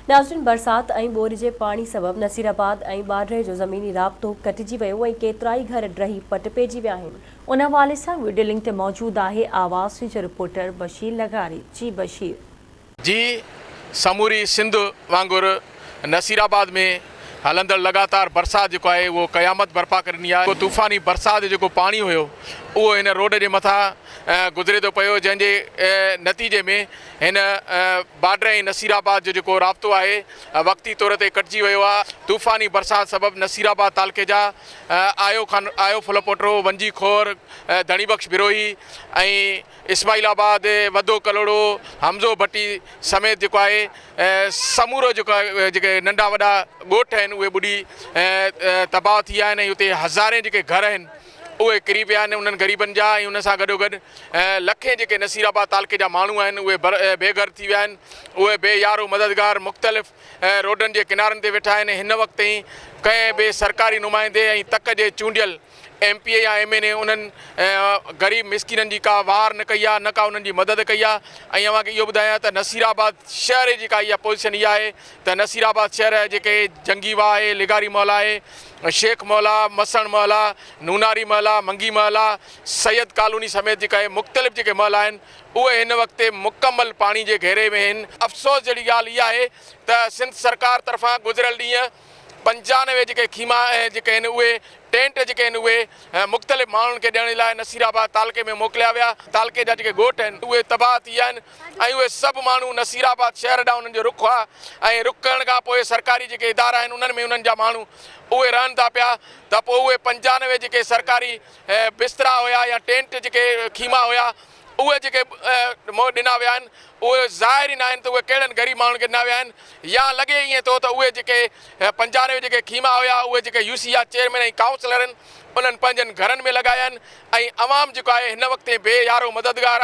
नाज़रीन, बरसात ऐं ॿोरी जे पाणी सबबि नसीराबाद ऐं बाडरे जो ज़मीनी राब्तो कटिजी वियो ऐं केतिराई घर ड्रही पट पइजी विया आहिनि। उन हवाले सां वीडियो लिंक ते मौजूदु आहे आवाज़ जो रिपोर्टर बशीर लगारी। जी बशीर जी, समूरी सिंध वांगुरु नसीराबाद में हलंदड़ लगातार बरसात जो है वो क़यामत बर्पा करनी है। तूफ़ानी बरसात जो पानी हुयो वो इन रोड के मथा गुजरे तो पियो, जैसे नतीजे में इन बाडर ऐं नसीराबाद जो राब्तो है वक्ती तौर ते कटिजी वियो आहे। तूफ़ानी बरसात सबब नसीराबाद तालके जा आयो फुलपोटरो, वंजी खोर, धणीबख्श बिरोही ऐं इस्माइलाबाद, वदो कलोड़ो, हमज़ो भट्टी समेत जो है समूरो जो नंढा वॾा ॻोठ आहिनि उहे ॿुॾी तबाह थी विया आहिनि। उते हज़ारे जेके घर आहिनि उहे किरी पिया आहिनि उन्हनि ग़रीबनि जा, ऐं उन सां गॾोगॾु लखे जेके नसीराबाद तालके जा माण्हू आहिनि उहे बेघर थी विया आहिनि। उहे बेयारो मददगार मुख़्तलिफ़ रोडनि जे किनारनि ते वेठा आहिनि। हिन वक़्त ई कंहिं बि सरकारी नुमाइंदे ऐं तक जे चूंडियल MP या MNA उन्हनि ग़रीब मिसकिननि जी का वार न कई आहे, न का उन्हनि जी मदद कई आहे। ऐं अव्हांखे इहो ॿुधायां त नसीराबाद शहर जी का इहा पोज़ीशन इहा आहे त नसीराबाद शहर जेके जंगीवा आहे, लिगारी महल आहे, शेख महला, मसण महला, नूनारी महला, मंगी महला, सैयद कॉलोनी समेत जेका आहे मुख़्तलिफ़ जेके महल आहिनि उहे हिन वक़्त मुकमल पाणी जे घेरे में आहिनि। अफ़सोस जहिड़ी ॻाल्हि इहा आहे त सिंध सरकार तरफ़ां गुज़िरियल ॾींहं 95 जेके खीमा जेके आहिनि उहे टेंट जेके आहिनि उहे मुख़्तलिफ़ माण्हुनि खे ॾियण लाइ नसीराबाद तालके में मोकिलिया विया। तालके जा जेके ॻोठ आहिनि उहे तबाह थी विया आहिनि ऐं उहे सभु माण्हू नसीराबाद शहर ॾांहुं उन्हनि जो रुख आहे। ऐं रुख करण खां पोइ सरकारी जेके इदारा आहिनि उन्हनि में उन्हनि जा माण्हू उहे रहनि था पिया, त पोइ उहे 95 जेके सरकारी बिस्तरा हुया या टेंट जेके खीमा हुया उहे जेके ॾिना विया आहिनि उहे ज़ाहिर ई न आहिनि त उहे कहिड़नि ग़रीब माण्हुनि खे ॾिना विया आहिनि, या लॻे ईअं थो त उहे जेके 95 जेके खीमा हुया उहे जेके UC चेयरमैन ऐं काउंसलर आहिनि उन्हनि पंहिंजनि घरनि में लॻाया आहिनि। ऐं अवाम जेको आहे हिन वक़्तु बेयारो मददगार